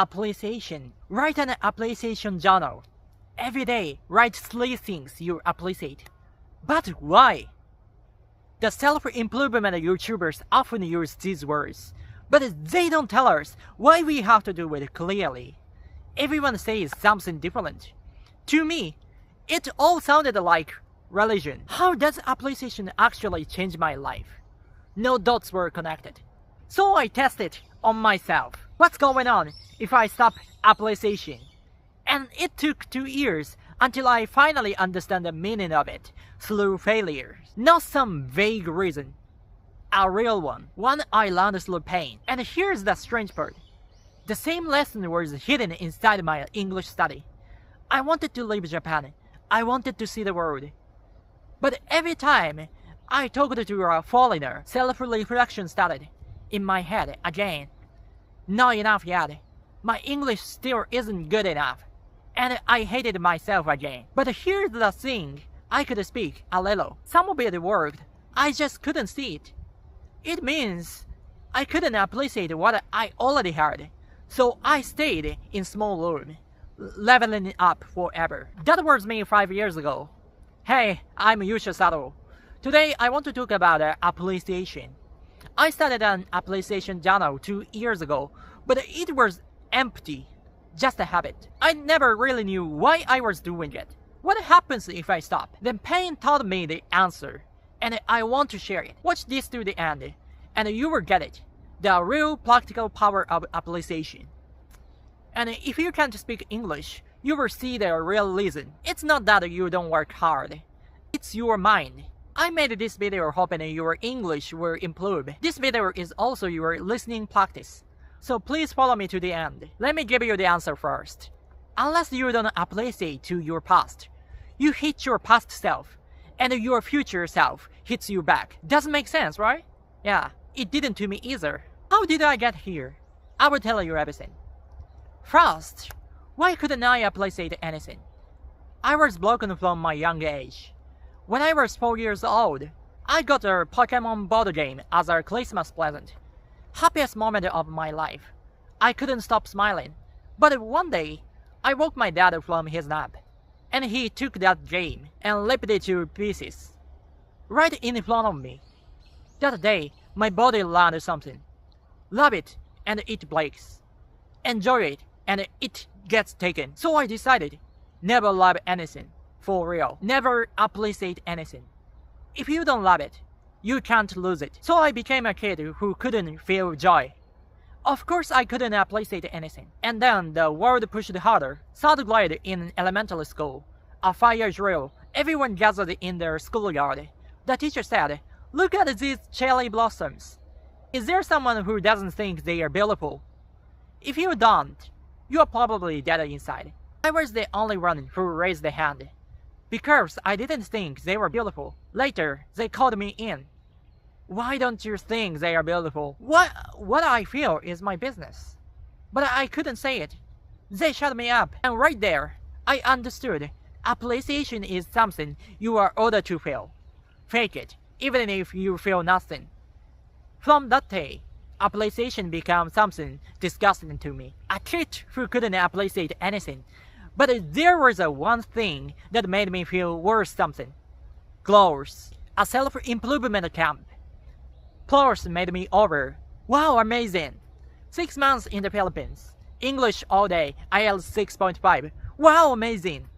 appreciation. Write an appreciation journal. Every day, write 3 things you appreciate. But why? The self-improvement YouTubers often use these words, but they don't tell us why we have to do it clearly. Everyone says something different. To me, it all sounded like religion. How does appreciation actually change my life? No dots were connected. So I tested on myself. What's going on if I stop appreciation? And it took 2 years until I finally understand the meaning of it through failure. Not some vague reason. A real one I learned through pain. And here's the strange part. The same lesson was hidden inside my English study. I wanted to leave Japan. I wanted to see the world. But every time I talked to a foreigner, self-reflection started in my head again. Not enough yet. My English still isn't good enough. And I hated myself again. But here's the thing. I could speak a little. Some of it worked. I just couldn't see it. It means I couldn't appreciate what I already had. So I stayed in small room, leveling up forever. That was me 5 years ago. Hey, I'm Yusha Sato. Today I want to talk about appreciation. I started an appreciation journal 2 years ago, but it was empty. Just a habit. I never really knew why I was doing it. What happens if I stop? Then pain taught me the answer, and I want to share it. Watch this to the end, and you will get it. The real practical power of appreciation. And if you can't speak English, you will see the real reason. It's not that you don't work hard. It's your mind. I made this video hoping your English will improve. This video is also your listening practice. So please follow me to the end. Let me give you the answer first. Unless you don't appreciate to your past, you hate your past self, and your future self hits you back. Doesn't make sense, right? Yeah, it didn't to me either. How did I get here? I will tell you everything. First, why couldn't I appreciate anything? I was broken from my young age. When I was 4 years old, I got a Pokemon board game as a Christmas present. Happiest moment of my life. I couldn't stop smiling. But one day, I woke my dad from his nap, and he took that game and ripped it to pieces. Right in front of me. That day, my body learned something. Love it, and it breaks. Enjoy it, and it gets taken. So I decided, never love anything. For real. Never appreciate anything. If you don't love it, you can't lose it. So I became a kid who couldn't feel joy. Of course I couldn't appreciate anything. And then the world pushed harder. 3rd grade in elementary school. A fire drill. Everyone gathered in their schoolyard. The teacher said, "Look at these cherry blossoms. Is there someone who doesn't think they are beautiful? If you don't, you are probably dead inside." I was the only one who raised the hand. Because I didn't think they were beautiful. Later, they called me in. Why don't you think they are beautiful? What I feel is my business. But I couldn't say it. They shut me up. And right there, I understood. Appreciation is something you are ordered to feel. Fake it, even if you feel nothing. From that day, appreciation became something disgusting to me. A kid who couldn't appreciate anything. But there was one thing that made me feel worse something. Clothes. A self-improvement camp. Clothes made me over. Wow, amazing. 6 months in the Philippines. English all day, IELTS 6.5. Wow, amazing.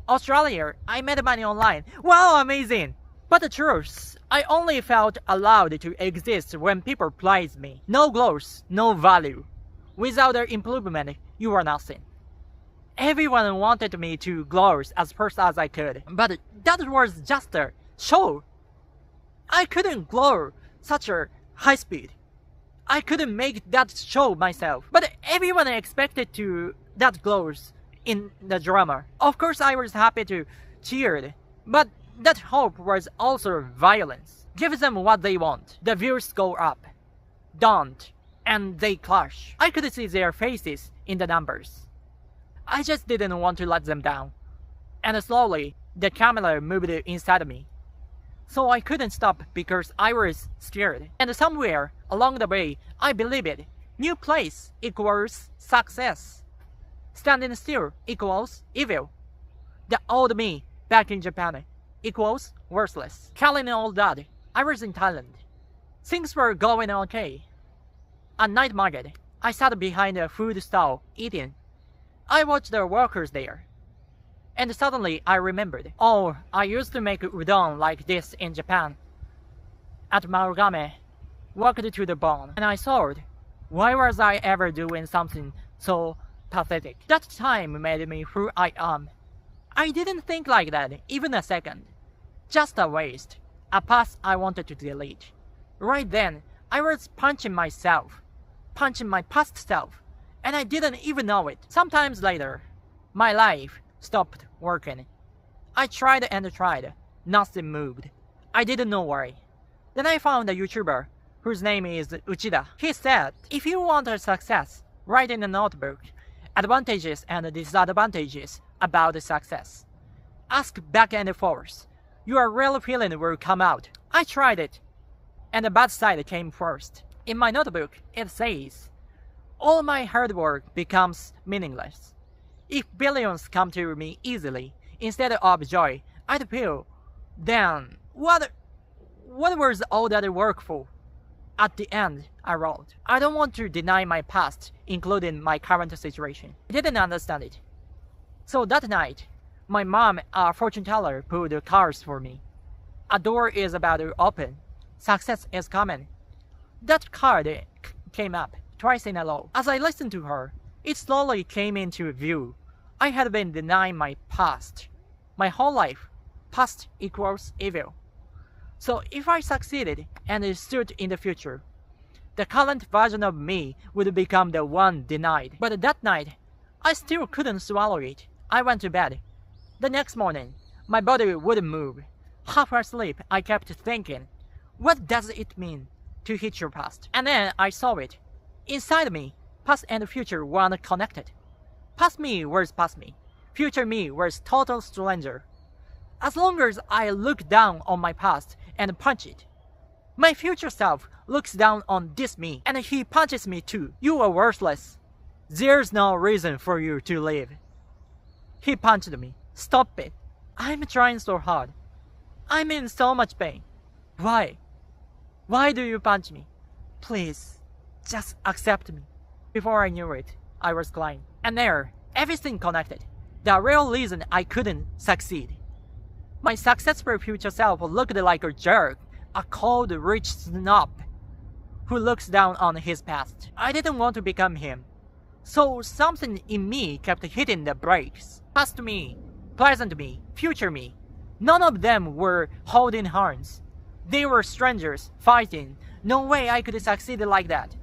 Australia, I made money online. Wow, amazing. But the truth, I only felt allowed to exist when people praised me. No growth, no value. Without their improvement, you are nothing. Everyone wanted me to grow as fast as I could, but that was just a show. I couldn't grow such a high speed. I couldn't make that show myself, but everyone expected to that growth in the drama. Of course, I was happy to cheer, but that hope was also violence. Give them what they want. The views go up. Don't, and they clash. I could see their faces in the numbers. I just didn't want to let them down. And slowly, the camera moved inside me. So I couldn't stop because I was scared. And somewhere along the way, I believed it. New place equals success. Standing still equals evil. The old me back in Japan equals worthless. Calling all that, I was in Thailand. Things were going okay. At night market, I sat behind a food stall eating. I watched the workers there. And suddenly I remembered, oh, I used to make udon like this in Japan. At Marugame, worked to the bone, and I thought, why was I ever doing something so pathetic? That time made me who I am. I didn't think like that even a second. Just a waste, a past I wanted to delete. Right then, I was punching myself, punching my past self, and I didn't even know it. Sometimes later, my life stopped working. I tried and tried, nothing moved. I didn't know why. Then I found a YouTuber whose name is Uchida. He said, if you want a success, write in a notebook advantages and disadvantages about the success. Ask back and forth. Your real feeling will come out. I tried it, and the bad side came first. In my notebook, it says, all my hard work becomes meaningless. If billions come to me easily, instead of joy, I'd feel, then what was all that work for? At the end, I wrote, I don't want to deny my past, including my current situation. I didn't understand it. So that night, my mom, a fortune teller, pulled the cards for me. A door is about to open. Success is coming. That card came up twice in a row. As I listened to her, it slowly came into view. I had been denying my past. My whole life, past equals evil. So if I succeeded and stood in the future, the current version of me would become the one denied. But that night, I still couldn't swallow it. I went to bed. The next morning, my body wouldn't move. Half asleep, I kept thinking, what does it mean to hit your past? And then I saw it. Inside me, past and future weren't connected. Past me was past me. Future me was total stranger. As long as I look down on my past and punch it, my future self looks down on this me and he punches me too. You are worthless. There's no reason for you to live. He punched me. Stop it. I'm trying so hard. I'm in so much pain. Why? Why do you punch me? Please, just accept me. Before I knew it, I was crying. And there, everything connected. The real reason I couldn't succeed. My successful future self looked like a jerk, a cold, rich snob who looks down on his past. I didn't want to become him. So something in me kept hitting the brakes. Past me, present me, future me. None of them were holding hands. They were strangers, fighting. No way I could succeed like that.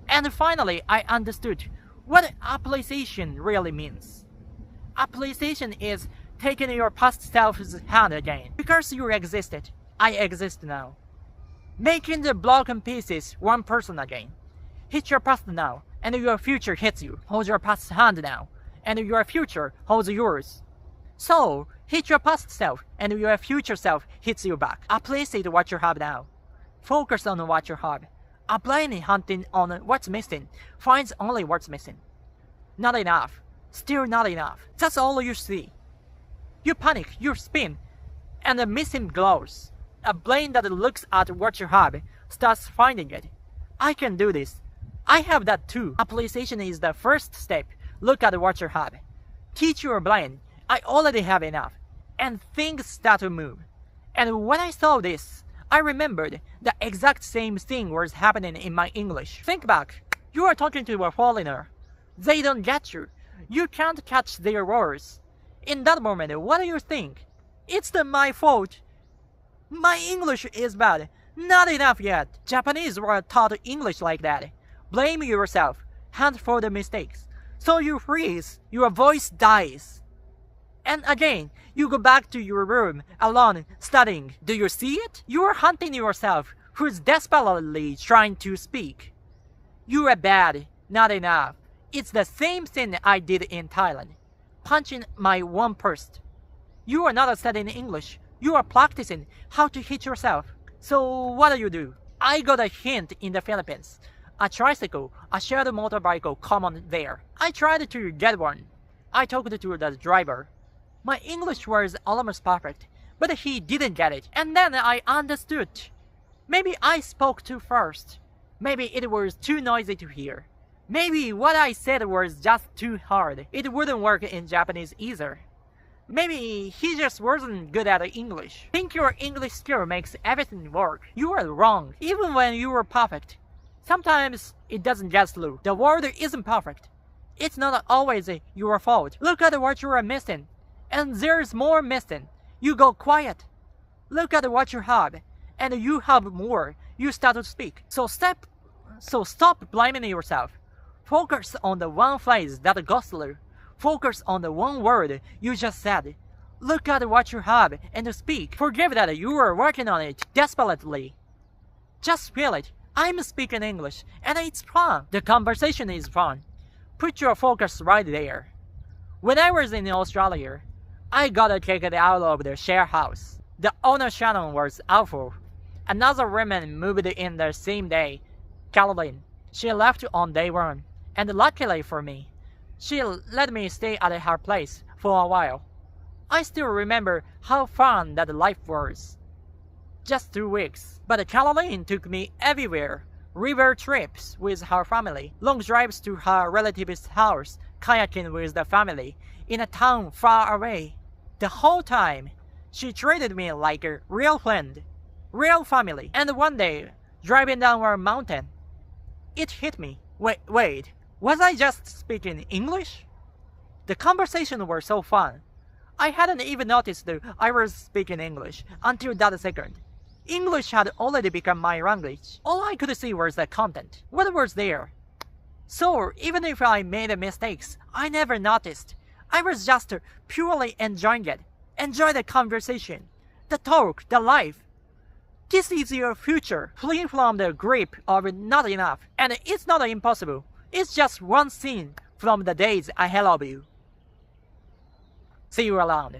And finally, I understood what appreciation really means. Appreciation is taking your past self's hand again. Because you existed, I exist now. Making the broken pieces one person again. Hit your past now, and your future hits you. Hold your past hand now, and your future holds yours. So, hit your past self, and your future self hits you back. Appreciate what you have now. Focus on what you have. A brain hunting on what's missing finds only what's missing. Not enough. Still not enough. That's all you see. You panic, you spin, and the missing glows. A brain that looks at what you have starts finding it. I can do this. I have that too. Appreciation is the first step. Look at what you have. Teach your brain, I already have enough. And things start to move. And when I saw this, I remembered the exact same thing was happening in my English. Think back. You are talking to a foreigner. They don't get you. You can't catch their words. In that moment, what do you think? It's my fault. My English is bad. Not enough yet. Japanese were taught English like that. Blame yourself. Hunt for the mistakes. So you freeze. Your voice dies. And again, you go back to your room, alone, studying. Do you see it? You are hunting yourself, who's desperately trying to speak. You are bad. Not enough. It's the same thing I did in Thailand. Punching my one first. You are not studying English. You are practicing how to hit yourself. So what do? I got a hint in the Philippines. a tricycle, a shared motorbike common there. I tried to get one. I talked to the driver. My English was almost perfect, but he didn't get it. And then I understood. Maybe I spoke too fast. Maybe it was too noisy to hear. Maybe what I said was just too hard. It wouldn't work in Japanese either. Maybe he just wasn't good at English. Think your English skill makes everything work. You are wrong, even when you are perfect. Sometimes it doesn't get through. The world isn't perfect. It's not always your fault. Look at what you are missing. And there's more missing. You go quiet. Look at what you have. And you have more. You start to speak. So stop blaming yourself. Focus on the one phrase that goes through. Focus on the one word you just said. Look at what you have and speak. Forgive that you are working on it desperately. Just feel it. I'm speaking English, and it's fun. The conversation is fun. Put your focus right there. When I was in Australia, I got kicked out of the share house. The owner Shannon was awful. Another woman moved in the same day, Caroline. She left on day one, and luckily for me, she let me stay at her place for a while. I still remember how fun that life was. Just 2 weeks. But Caroline took me everywhere. River trips with her family, long drives to her relative's house, kayaking with the family, in a town far away. The whole time, she treated me like a real friend, real family. And one day, driving down a mountain, it hit me. Wait, was I just speaking English? The conversation was so fun. I hadn't even noticed that I was speaking English until that second. English had already become my language. All I could see was the content. What was there? So, even if I made mistakes, I never noticed. I was just purely enjoying it. Enjoy the conversation, the talk, the life. This is your future, free from the grip of not enough. And it's not impossible. It's just one scene from the days ahead of you. See you around.